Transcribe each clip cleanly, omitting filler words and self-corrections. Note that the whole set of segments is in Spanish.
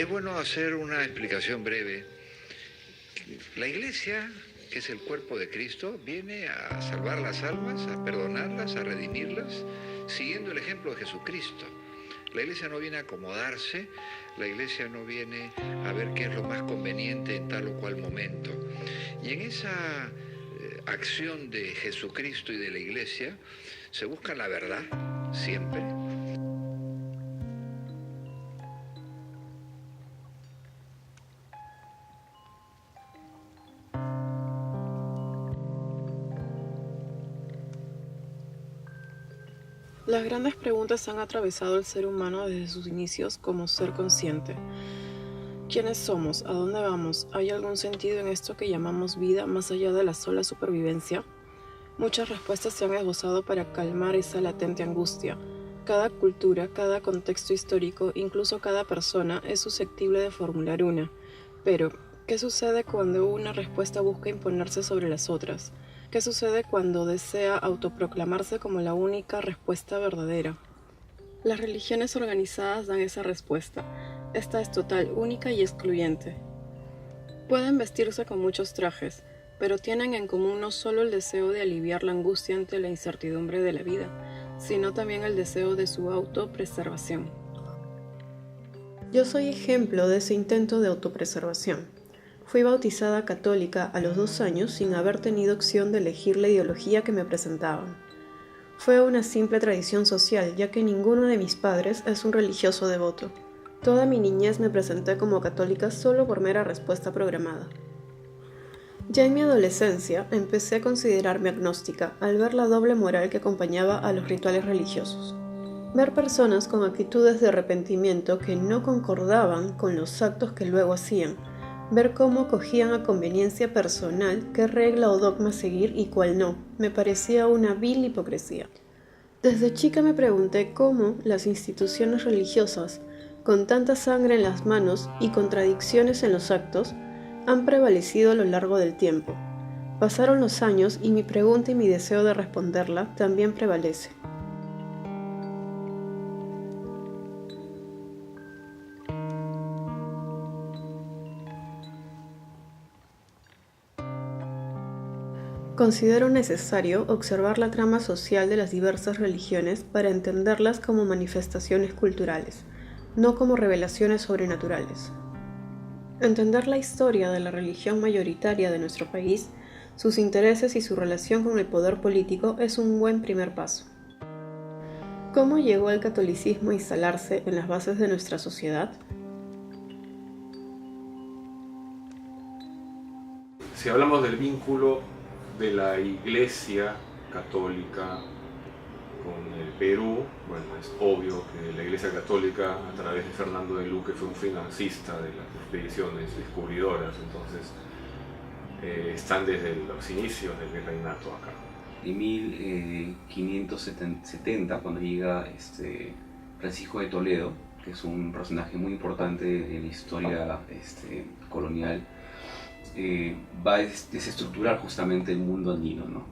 es bueno hacer una explicación breve. La Iglesia, que es el cuerpo de Cristo, viene a salvar las almas, a perdonarlas, a redimirlas, siguiendo el ejemplo de Jesucristo. La Iglesia no viene a acomodarse, la Iglesia no viene a ver qué es lo más conveniente en tal o cual momento. Y en esa acción de Jesucristo y de la Iglesia se busca la verdad, siempre. Las grandes preguntas han atravesado al ser humano desde sus inicios como ser consciente. ¿Quiénes somos? ¿A dónde vamos? ¿Hay algún sentido en esto que llamamos vida más allá de la sola supervivencia? Muchas respuestas se han esbozado para calmar esa latente angustia. Cada cultura, cada contexto histórico, incluso cada persona es susceptible de formular una. Pero, ¿qué sucede cuando una respuesta busca imponerse sobre las otras? ¿Qué sucede cuando desea autoproclamarse como la única respuesta verdadera? Las religiones organizadas dan esa respuesta. Esta es total, única y excluyente. Pueden vestirse con muchos trajes, pero tienen en común no solo el deseo de aliviar la angustia ante la incertidumbre de la vida, sino también el deseo de su autopreservación. Yo soy ejemplo de ese intento de autopreservación. Fui bautizada católica a los 2 años sin haber tenido opción de elegir la ideología que me presentaban. Fue una simple tradición social, ya que ninguno de mis padres es un religioso devoto. Toda mi niñez me presenté como católica solo por mera respuesta programada. Ya en mi adolescencia empecé a considerarme agnóstica al ver la doble moral que acompañaba a los rituales religiosos. Ver personas con actitudes de arrepentimiento que no concordaban con los actos que luego hacían, ver cómo cogían a conveniencia personal qué regla o dogma seguir y cuál no, me parecía una vil hipocresía. Desde chica me pregunté cómo las instituciones religiosas, con tanta sangre en las manos y contradicciones en los actos, han prevalecido a lo largo del tiempo. Pasaron los años y mi pregunta y mi deseo de responderla también prevalece. Considero necesario observar la trama social de las diversas religiones para entenderlas como manifestaciones culturales, no como revelaciones sobrenaturales. Entender la historia de la religión mayoritaria de nuestro país, sus intereses y su relación con el poder político es un buen primer paso. ¿Cómo llegó el catolicismo a instalarse en las bases de nuestra sociedad? Si hablamos del vínculo de la Iglesia Católica con el Perú, bueno, es obvio que la Iglesia Católica, a través de Fernando de Luque, fue un financista de las expediciones descubridoras, entonces están desde los inicios del virreinato acá. En 1570, cuando llega Francisco de Toledo, que es un personaje muy importante en la historia colonial, va a desestructurar justamente el mundo andino, ¿no?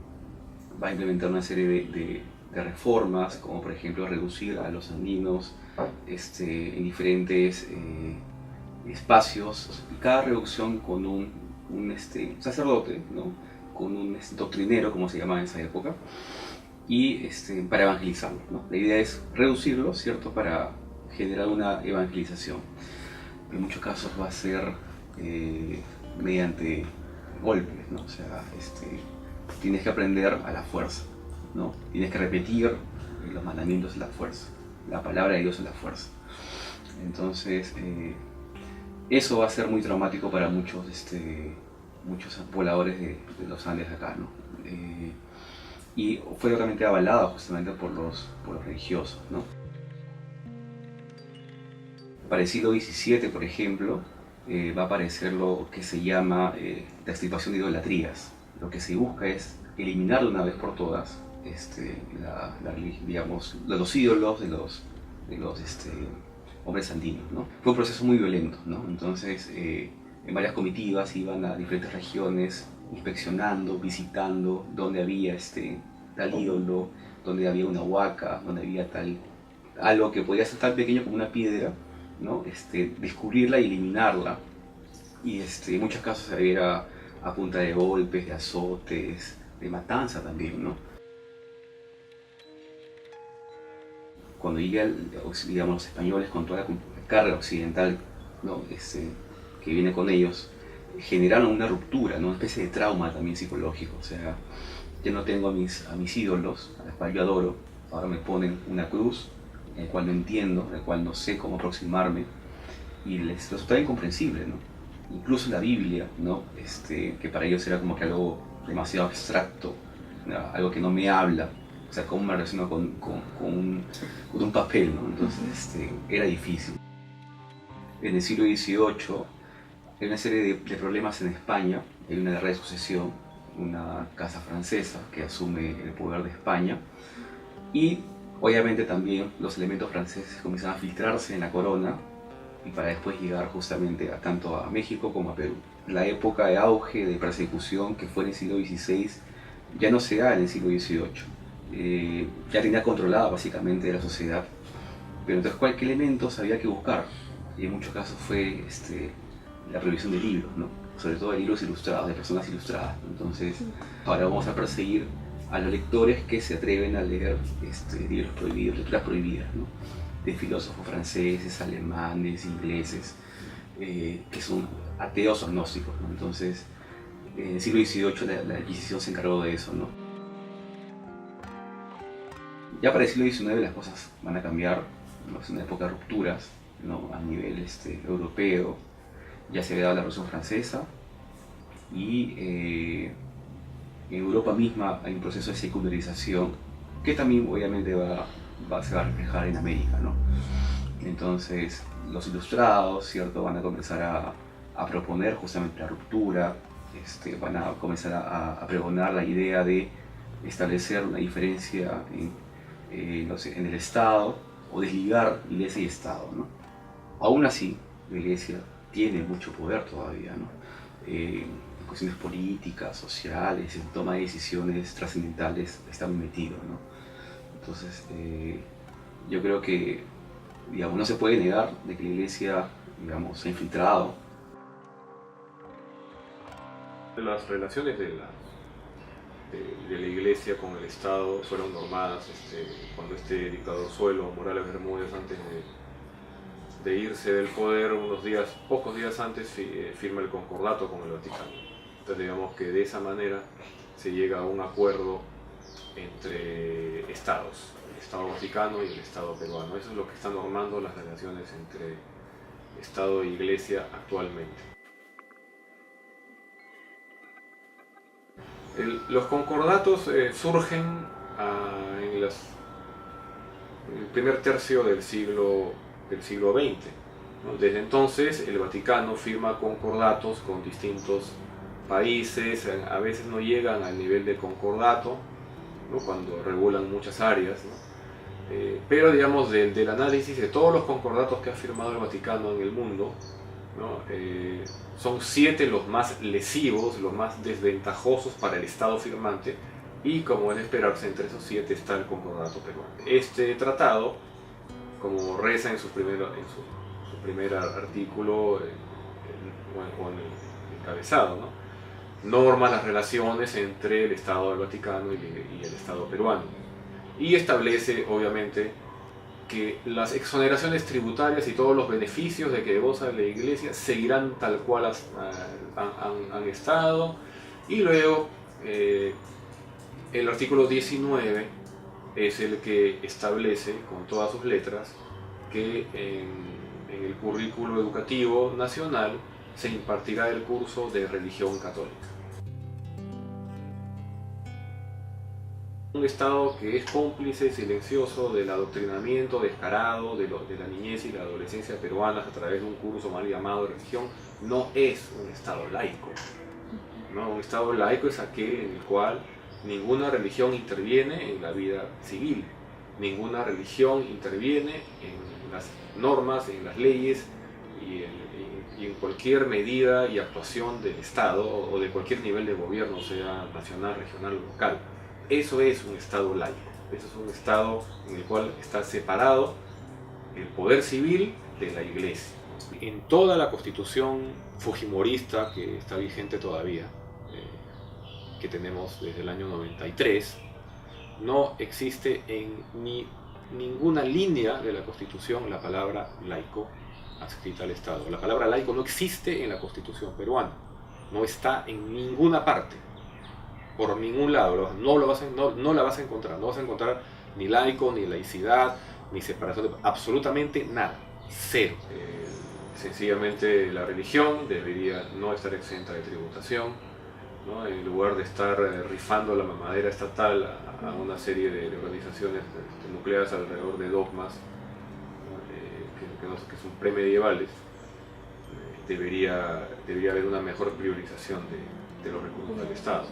Va a implementar una serie de reformas, como por ejemplo reducir a los andinos en diferentes espacios, y cada reducción con un sacerdote, ¿no? Con un doctrinero, como se llamaba en esa época, y para evangelizarlo, ¿no? La idea es reducirlo, ¿cierto?, para generar una evangelización. En muchos casos va a ser mediante golpes, ¿no? O sea, tienes que aprender a la fuerza, ¿no? Tienes que repetir los mandamientos de la fuerza, la palabra de Dios es la fuerza. Entonces, eso va a ser muy traumático para muchos pobladores de los Andes acá, ¿no? Y fue totalmente avalada justamente por los religiosos, ¿no? Para el siglo XVII, por ejemplo, va a aparecer lo que se llama la extirpación de idolatrías. Lo que se busca es eliminar de una vez por todas digamos, los ídolos de los hombres andinos, ¿no? Fue un proceso muy violento, ¿no? Entonces, en varias comitivas iban a diferentes regiones inspeccionando, visitando donde había tal ídolo, donde había una huaca, donde había algo que podía ser tan pequeño como una piedra, ¿no? Descubrirla y eliminarla. Y en muchos casos era a punta de golpes, de azotes, de matanza también, ¿no? Cuando llegan, digamos, los españoles con toda la carga occidental, ¿no? Que viene con ellos, generaron una ruptura, ¿no? Una especie de trauma también psicológico. O sea, ya no tengo a mis ídolos, a los cuales yo adoro, ahora me ponen una cruz, en la cual no entiendo, en la cual no sé cómo aproximarme, y les resulta incomprensible, ¿no? Incluso la Biblia, ¿no? Que para ellos era como que algo demasiado abstracto, ¿no? Algo que no me habla, o sea, cómo me relaciono con un papel, ¿no? Entonces era difícil. En el siglo XVIII hay una serie de problemas en España, hay una guerra de sucesión, una casa francesa que asume el poder de España, y obviamente también los elementos franceses comienzan a filtrarse en la corona, y para después llegar justamente tanto a México como a Perú. La época de auge de persecución que fue en el siglo XVI ya no se da en el siglo XVIII. Ya tenía controlada básicamente la sociedad, pero entonces ¿qué elementos había que buscar? Y en muchos casos fue la prohibición de libros, ¿no? Sobre todo de libros ilustrados, de personas ilustradas. Entonces ahora vamos a perseguir a los lectores que se atreven a leer libros prohibidos, lecturas prohibidas, ¿no? De filósofos franceses, alemanes, ingleses, que son ateos o agnósticos, ¿no? Entonces, en el siglo XVIII la Inquisición se encargó de eso, ¿no? Ya para el siglo XIX las cosas van a cambiar, ¿no? Es una época de rupturas, ¿no? A nivel europeo. Ya se había dado la Revolución Francesa y en Europa misma hay un proceso de secularización que también obviamente se va a reflejar en América, ¿no? Entonces los ilustrados, ¿cierto?, van a comenzar a proponer justamente la ruptura, van a comenzar a pregonar la idea de establecer una diferencia en el Estado o desligar Iglesia y Estado, ¿no? Aún así, la Iglesia tiene mucho poder todavía, ¿no? En cuestiones políticas, sociales, en toma de decisiones trascendentales está muy metido, ¿no? Entonces, yo creo que, digamos, no se puede negar de que la Iglesia, digamos, se ha infiltrado. Las relaciones de la Iglesia con el Estado fueron normadas cuando este dictador Suelo, Morales Bermúdez, antes de irse del poder, pocos días antes, firma el concordato con el Vaticano. Entonces digamos que de esa manera se llega a un acuerdo entre estados, el Estado Vaticano y el Estado peruano. Eso es lo que está normando las relaciones entre Estado e Iglesia actualmente. Los concordatos surgen en el primer tercio del siglo XX, ¿no? Desde entonces el Vaticano firma concordatos con distintos países, a veces no llegan al nivel de concordato, ¿no?, cuando regulan muchas áreas, ¿no? Pero digamos del análisis de todos los concordatos que ha firmado el Vaticano en el mundo, ¿no? Son 7 los más lesivos, los más desventajosos para el Estado firmante, y como es de esperarse, entre esos 7 está el concordato peruano. Este tratado, como reza en su primer artículo, o en el encabezado, ¿no?, norma las relaciones entre el Estado del Vaticano y el Estado peruano, y establece obviamente que las exoneraciones tributarias y todos los beneficios de que goza la Iglesia seguirán tal cual han estado. Y luego el artículo 19 es el que establece con todas sus letras que en el currículo educativo nacional se impartirá el curso de religión católica. Un Estado que es cómplice silencioso del adoctrinamiento descarado de la niñez y la adolescencia peruanas a través de un curso mal llamado de religión, no es un Estado laico, ¿no? Un Estado laico es aquel en el cual ninguna religión interviene en la vida civil, ninguna religión interviene en las normas, en las leyes y en cualquier medida y actuación del Estado o de cualquier nivel de gobierno, sea nacional, regional o local. Eso es un Estado laico, eso es un Estado en el cual está separado el poder civil de la Iglesia. En toda la constitución fujimorista que está vigente todavía, que tenemos desde el año 93, no existe en ninguna línea de la constitución la palabra laico adscrita al Estado. La palabra laico no existe en la constitución peruana, no está en ninguna parte, por ningún lado, no la vas a encontrar, no vas a encontrar ni laico, ni laicidad, ni separación, absolutamente nada, cero. Sencillamente la religión debería no estar exenta de tributación, ¿no? En lugar de estar rifando la mamadera estatal a una serie de organizaciones nucleadas alrededor de dogmas, ¿no? que son premedievales, debería haber una mejor priorización de los recursos del Estado.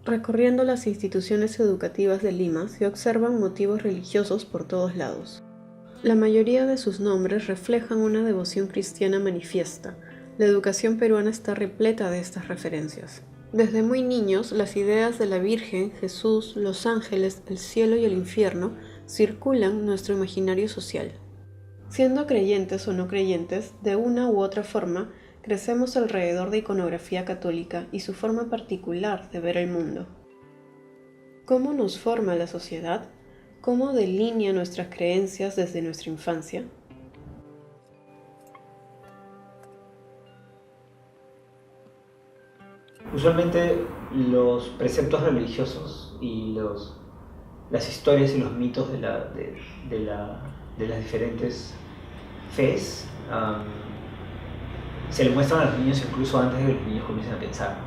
Recorriendo las instituciones educativas de Lima se observan motivos religiosos por todos lados. La mayoría de sus nombres reflejan una devoción cristiana manifiesta. La educación peruana está repleta de estas referencias. Desde muy niños, las ideas de la Virgen, Jesús, los ángeles, el cielo y el infierno circulan en nuestro imaginario social. Siendo creyentes o no creyentes, de una u otra forma, crecemos alrededor de iconografía católica y su forma particular de ver el mundo. ¿Cómo nos forma la sociedad? ¿Cómo delinea nuestras creencias desde nuestra infancia? Usualmente los preceptos religiosos y las historias y los mitos de las diferentes fes se le muestran a los niños incluso antes de que los niños comiencen a pensar,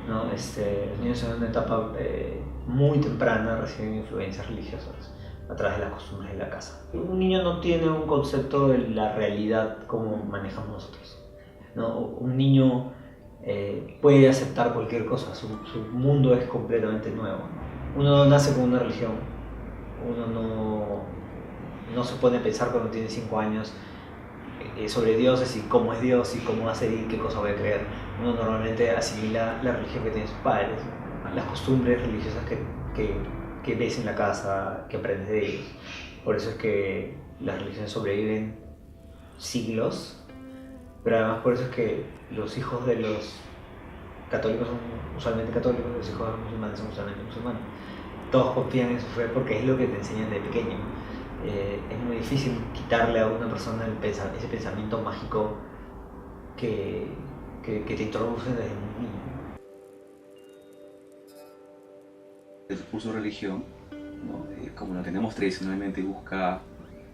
¿no? Los niños en una etapa muy temprana reciben influencias religiosas a través de las costumbres de la casa. Un niño no tiene un concepto de la realidad como manejamos nosotros, ¿no? Un niño puede aceptar cualquier cosa, su mundo es completamente nuevo. Uno no nace con una religión, uno no se pone a pensar cuando tiene 5 años sobre dioses y cómo es Dios y cómo va a ser y qué cosa voy a creer. Uno normalmente asimila la religión que tienen sus padres, las costumbres religiosas que ves en la casa, que aprendes de ellos. Por eso es que las religiones sobreviven siglos, pero además por eso es que los hijos de los católicos son usualmente católicos, los hijos de los musulmanes son usualmente musulmanes. Todos confían en su fe porque es lo que te enseñan de pequeño. Es muy difícil quitarle a una persona ese pensamiento mágico que te introducen desde muy niño. El curso de religión, ¿no? Como lo tenemos tradicionalmente, busca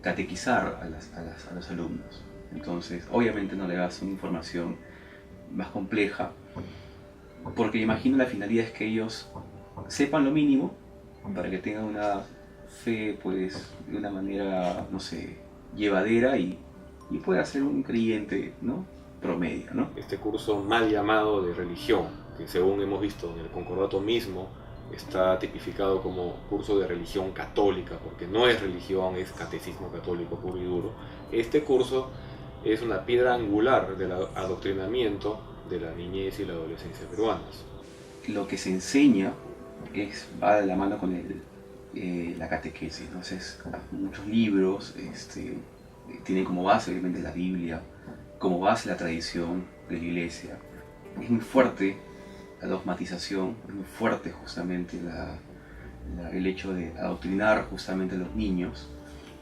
catequizar a los alumnos. Entonces, obviamente no le das una información más compleja, porque imagino la finalidad es que ellos sepan lo mínimo para que tengan una fe, pues, de una manera, no sé, llevadera y pueda ser un creyente, ¿no? Promedio, ¿no? Este curso mal llamado de religión, que según hemos visto en el concordato mismo, está tipificado como curso de religión católica, porque no es religión, es catecismo católico puro y duro. Este curso es una piedra angular del adoctrinamiento de la niñez y la adolescencia peruanas. Lo que se enseña va de la mano con la catequesis. Entonces, muchos libros tienen como base obviamente la Biblia, como base la tradición de la iglesia. Es muy fuerte la dogmatización, es muy fuerte justamente el hecho de adoctrinar justamente a los niños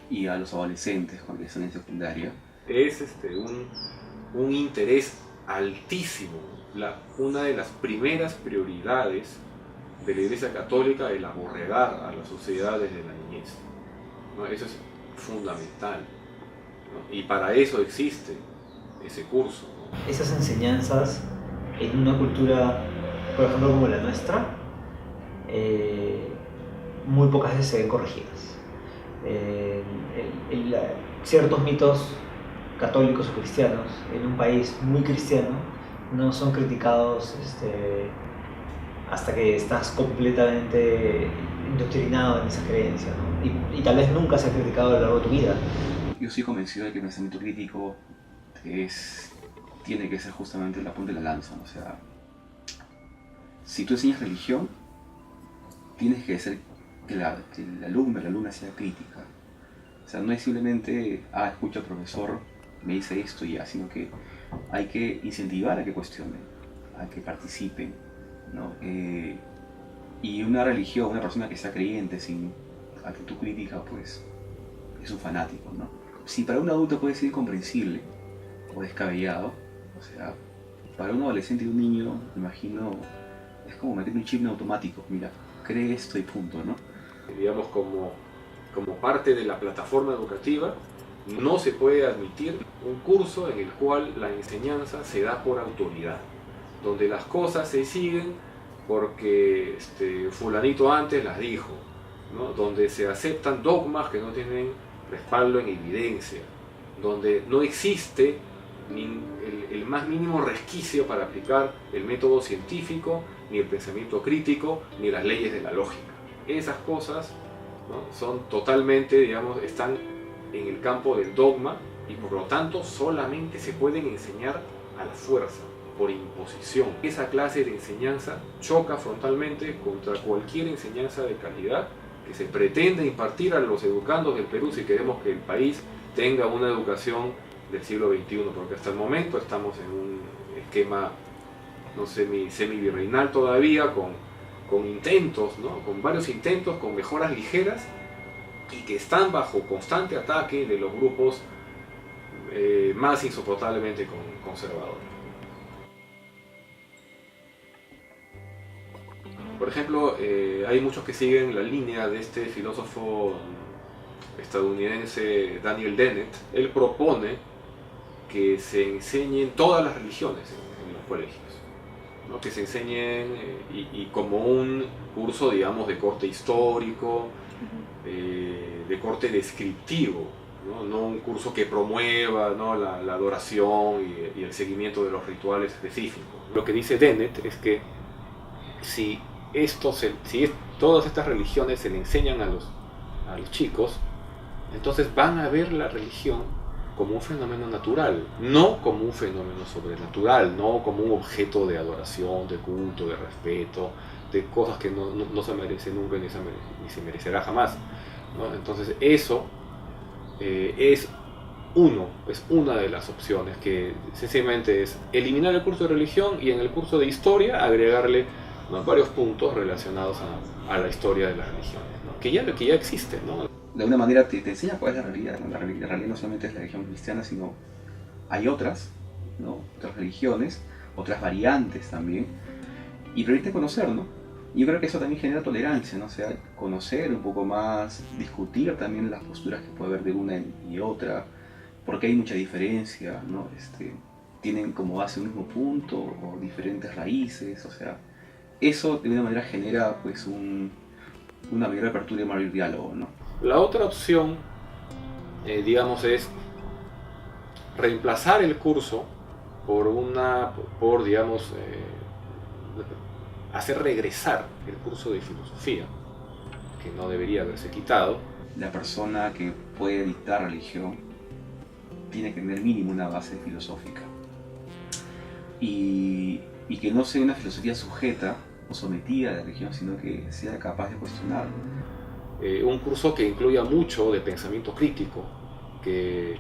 y a los adolescentes cuando están en secundaria. Es un interés altísimo, una de las primeras prioridades de la Iglesia Católica, el aborregar a la sociedad desde la niñez, ¿no? Eso es fundamental, ¿no? Y para eso existe ese curso, ¿no? Esas enseñanzas en una cultura, por ejemplo, como la nuestra, muy pocas veces se ven corregidas. Ciertos mitos católicos o cristianos en un país muy cristiano no son criticados hasta que estás completamente indoctrinado en esa creencia, ¿no? Y tal vez nunca se ha criticado a lo largo de tu vida. yo soy convencido de que el pensamiento crítico tiene que ser justamente la punta de la lanza, ¿no? O sea, si tú enseñas religión, tienes que hacer que el alumno, la alumna sea crítica. O sea, no es simplemente, escucha, profesor, me dice esto y ya, sino que hay que incentivar a que cuestionen, a que participen, ¿no? Y una religión, una persona que sea creyente sin actitud crítica, pues es un fanático, ¿no? Si para un adulto puede ser incomprensible o descabellado, o sea, para un adolescente y un niño, me imagino, es como meter un chip en automático, mira, cree esto y punto, ¿no? Digamos, como parte de la plataforma educativa, no se puede admitir un curso en el cual la enseñanza se da por autoridad, donde las cosas se siguen porque fulanito antes las dijo, ¿no? Donde se aceptan dogmas que no tienen respaldo en evidencia, donde no existe el más mínimo resquicio para aplicar el método científico, ni el pensamiento crítico, ni las leyes de la lógica. Esas cosas, ¿no? Son totalmente, digamos, están en el campo del dogma y por lo tanto solamente se pueden enseñar a la fuerza, por imposición. Esa clase de enseñanza choca frontalmente contra cualquier enseñanza de calidad que se pretende impartir a los educandos del Perú si queremos que el país tenga una educación del siglo XXI, porque hasta el momento estamos en un esquema, no sé, semi-virreinal todavía, con intentos, ¿no? Con varios intentos, con mejoras ligeras, y que están bajo constante ataque de los grupos más insoportablemente conservadores. Por ejemplo, hay muchos que siguen la línea de este filósofo estadounidense Daniel Dennett. Él propone que se enseñen todas las religiones en los colegios, ¿no? Que se enseñen y como un curso, digamos, de corte histórico, de corte descriptivo, ¿no? Un curso que promueva, ¿no? la adoración y el seguimiento de los rituales específicos. Lo que dice Dennett es que si todas estas religiones se le enseñan a los chicos, entonces van a ver la religión como un fenómeno natural, no como un fenómeno sobrenatural, no como un objeto de adoración, de culto, de respeto, de cosas que no se merece nunca ni se merecerá jamás, ¿no? Entonces eso es una de las opciones, que sencillamente es eliminar el curso de religión y en el curso de historia agregarle, ¿no? varios puntos relacionados a la historia de las religiones, ¿no? que ya existe, ¿no? De alguna manera te enseña cuál es la realidad, ¿no? La realidad no solamente es la religión cristiana, sino hay otras, ¿no? Otras religiones, otras variantes también, y permite conocer, ¿no? Y yo creo que eso también genera tolerancia, ¿no? O sea, conocer un poco más, discutir también las posturas que puede haber de una y otra, porque hay mucha diferencia, ¿no? Tienen como base un mismo punto o diferentes raíces, o sea, eso de alguna manera genera pues una mayor apertura y un mayor diálogo, ¿no? La otra opción, digamos, es reemplazar el curso por digamos, hacer regresar el curso de filosofía, que no debería haberse quitado. La persona que puede dictar religión tiene que tener mínimo una base filosófica y que no sea una filosofía sujeta o sometida a la religión, sino que sea capaz de cuestionar. Un curso que incluya mucho de pensamiento crítico, que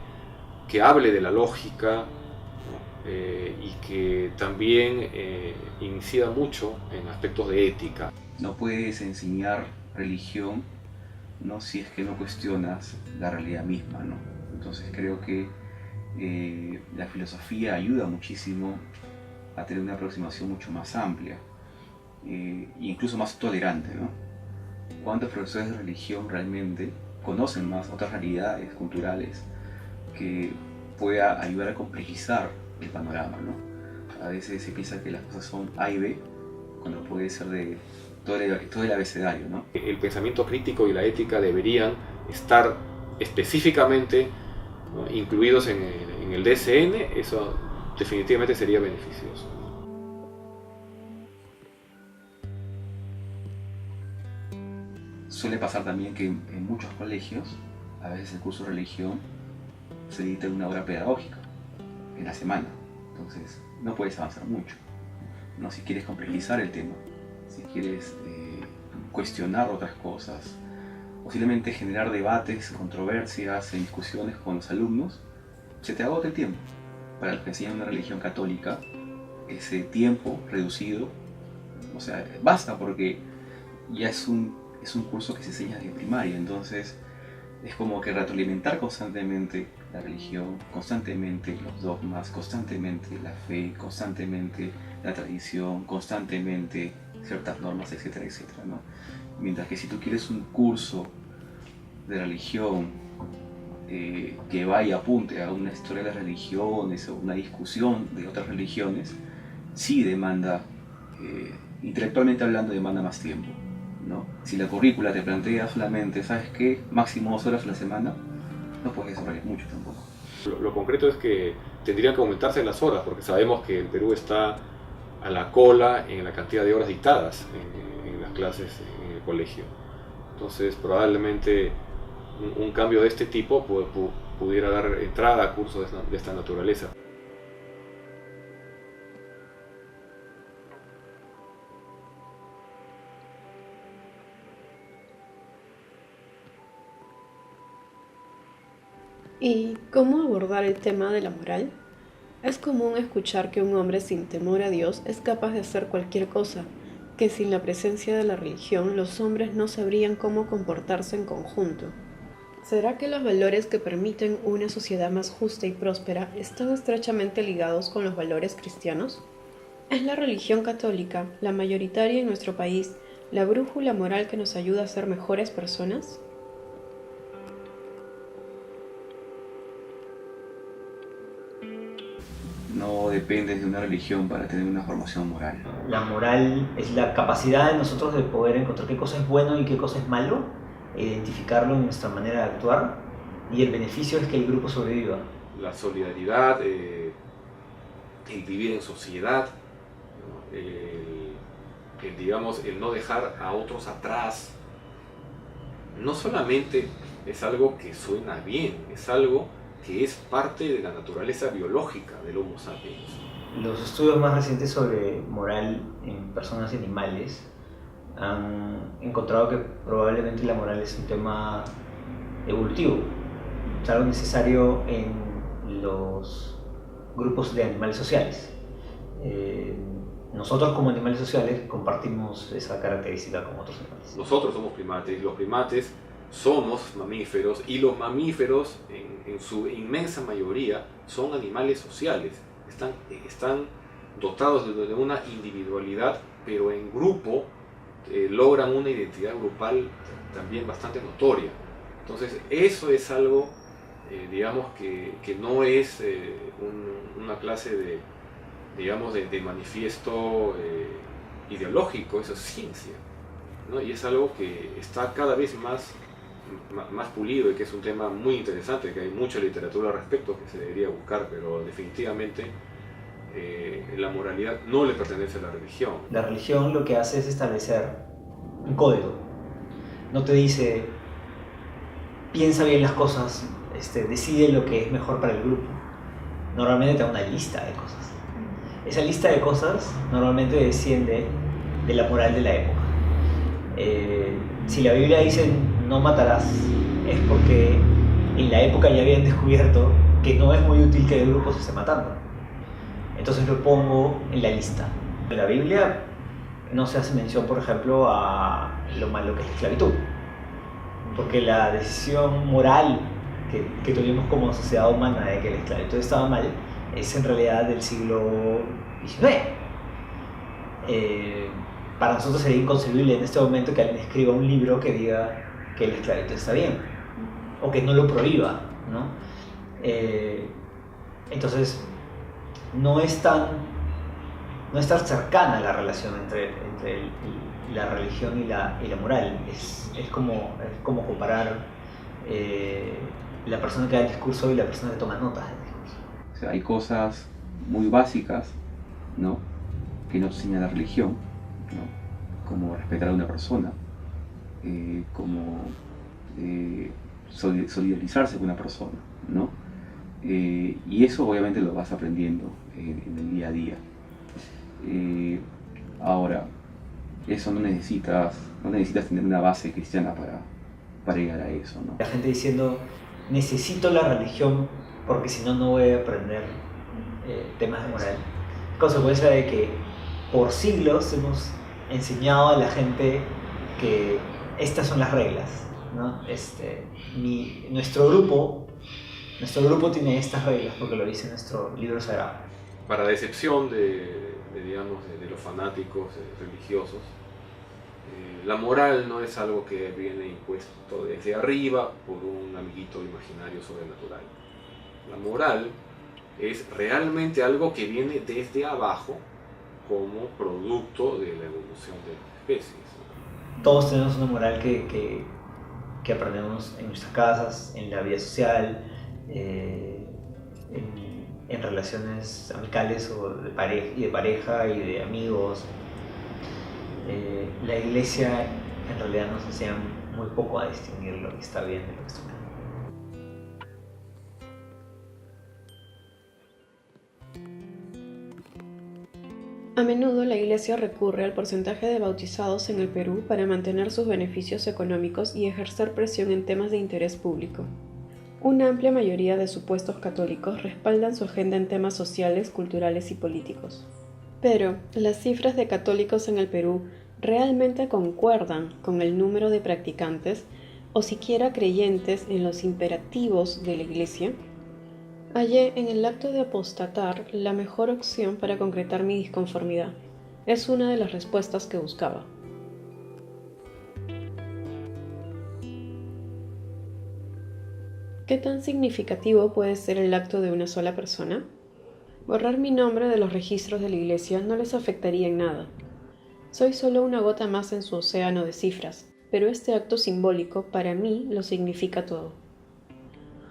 hable de la lógica, ¿no? Y que también incida mucho en aspectos de ética. No puedes enseñar religión, ¿no? Si es que no cuestionas la realidad misma, ¿no? Entonces creo que la filosofía ayuda muchísimo a tener una aproximación mucho más amplia e incluso más tolerante, ¿no? ¿Cuántos profesores de religión realmente conocen más otras realidades culturales que pueda ayudar a complejizar el panorama, ¿no? A veces se piensa que las cosas son A y B, cuando puede ser de todo el abecedario, ¿no? El pensamiento crítico y la ética deberían estar específicamente, ¿no? incluidos en el DSN. Eso definitivamente sería beneficioso. Suele pasar también que en muchos colegios, a veces el curso de religión se edita una obra pedagógica en la semana. Entonces no puedes avanzar mucho, ¿no? Si quieres complejizar el tema, si quieres cuestionar otras cosas, posiblemente generar debates, controversias e discusiones con los alumnos, se te agota el tiempo. Para los que enseñan una religión católica, ese tiempo reducido, o sea, basta, porque ya es un curso que se enseña desde primaria. Entonces es como que retroalimentar constantemente la religión, constantemente los dogmas, constantemente la fe, constantemente la tradición, constantemente ciertas normas, etcétera, etcétera, ¿no? Mientras que si tú quieres un curso de religión que vaya a apunte a una historia de las religiones o una discusión de otras religiones, sí demanda, intelectualmente hablando, demanda más tiempo, ¿no? Si la currícula te plantea solamente, ¿sabes qué? Máximo 2 horas a la semana, no puedes desarrollar mucho tampoco. Lo concreto es que tendrían que aumentarse las horas, porque sabemos que el Perú está a la cola en la cantidad de horas dictadas en las clases en el colegio. Entonces probablemente un cambio de este tipo pudiera dar entrada a cursos de esta naturaleza. ¿Y cómo abordar el tema de la moral? Es común escuchar que un hombre sin temor a Dios es capaz de hacer cualquier cosa, que sin la presencia de la religión los hombres no sabrían cómo comportarse en conjunto. ¿Será que los valores que permiten una sociedad más justa y próspera están estrechamente ligados con los valores cristianos? ¿Es la religión católica, la mayoritaria en nuestro país, la brújula moral que nos ayuda a ser mejores personas? No dependes de una religión para tener una formación moral. La moral es la capacidad de nosotros de poder encontrar qué cosa es bueno y qué cosa es malo, identificarlo en nuestra manera de actuar, y el beneficio es que el grupo sobreviva. La solidaridad, el vivir en sociedad, ¿no? El no dejar a otros atrás, no solamente es algo que suena bien, es algo que es parte de la naturaleza biológica del Homo sapiens. Los estudios más recientes sobre moral en personas y animales han encontrado que probablemente la moral es un tema evolutivo, es algo necesario en los grupos de animales sociales. Nosotros como animales sociales compartimos esa característica con otros animales. Nosotros somos primates y los primates somos mamíferos, y los mamíferos en su inmensa mayoría son animales sociales, están dotados de una individualidad, pero en grupo logran una identidad grupal también bastante notoria. Entonces eso es algo, digamos, que no es una clase de manifiesto ideológico, eso es ciencia, ¿no? Y es algo que está cada vez más pulido, y que es un tema muy interesante, que hay mucha literatura al respecto que se debería buscar, pero definitivamente la moralidad no le pertenece a la religión. La religión lo que hace es establecer un código. No te dice, piensa bien las cosas, decide lo que es mejor para el grupo. Normalmente te da una lista de cosas. Esa lista de cosas normalmente desciende de la moral de la época. Si la Biblia dice no matarás, es porque en la época ya habían descubierto que no es muy útil que el grupo se esté matando. Entonces lo pongo en la lista. En la Biblia no se hace mención, por ejemplo, a lo malo que es la esclavitud, porque la decisión moral que tuvimos como sociedad humana de que la esclavitud estaba mal es en realidad del siglo XIX. Para nosotros sería inconcebible en este momento que alguien escriba un libro que diga que la esclavitud está bien, o que no lo prohíba, ¿no? Entonces, no es tan cercana la relación entre la religión y la moral. Es como comparar la persona que da el discurso y la persona que toma notas del discurso. O sea, hay cosas muy básicas, ¿no?, que no enseña la religión, ¿no?, como respetar a una persona, como solidarizarse con una persona, ¿no? Y eso obviamente lo vas aprendiendo en el día a día. Ahora, eso no necesitas tener una base cristiana para llegar a eso, ¿no? La gente diciendo, necesito la religión porque si no, no voy a aprender temas de moral. Consecuencia de que por siglos hemos enseñado a la gente que estas son las reglas, ¿no? Nuestro grupo tiene estas reglas porque lo dice nuestro libro sagrado. Para decepción de los fanáticos religiosos, la moral no es algo que viene impuesto desde arriba por un amiguito imaginario sobrenatural. La moral es realmente algo que viene desde abajo como producto de la evolución de las especies. Todos tenemos una moral que aprendemos en nuestras casas, en la vida social, en relaciones amicales o de pareja y de amigos. La iglesia en realidad nos enseña muy poco a distinguir lo que está bien de lo que está mal. A menudo la Iglesia recurre al porcentaje de bautizados en el Perú para mantener sus beneficios económicos y ejercer presión en temas de interés público. Una amplia mayoría de supuestos católicos respaldan su agenda en temas sociales, culturales y políticos. Pero, ¿las cifras de católicos en el Perú realmente concuerdan con el número de practicantes o siquiera creyentes en los imperativos de la Iglesia? Hallé en el acto de apostatar la mejor opción para concretar mi disconformidad. Es una de las respuestas que buscaba. ¿Qué tan significativo puede ser el acto de una sola persona? Borrar mi nombre de los registros de la Iglesia no les afectaría en nada. Soy solo una gota más en su océano de cifras, pero este acto simbólico para mí lo significa todo.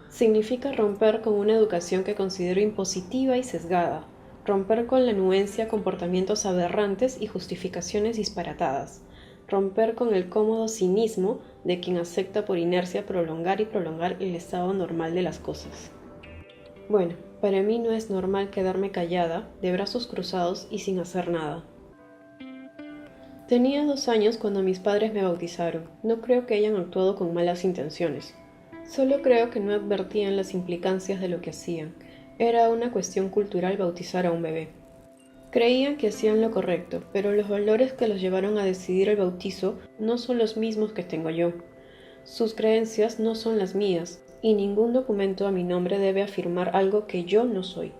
Significa romper con una educación que considero impositiva y sesgada, romper con la anuencia a comportamientos aberrantes y justificaciones disparatadas, romper con el cómodo cinismo de quien acepta por inercia prolongar el estado normal de las cosas. Bueno, para mí no es normal quedarme callada, de brazos cruzados y sin hacer nada. Tenía 2 años cuando mis padres me bautizaron. No creo que hayan actuado con malas intenciones. Solo creo que no advertían las implicancias de lo que hacían. Era una cuestión cultural bautizar a un bebé. Creían que hacían lo correcto, pero los valores que los llevaron a decidir el bautizo no son los mismos que tengo yo. Sus creencias no son las mías, y ningún documento a mi nombre debe afirmar algo que yo no soy.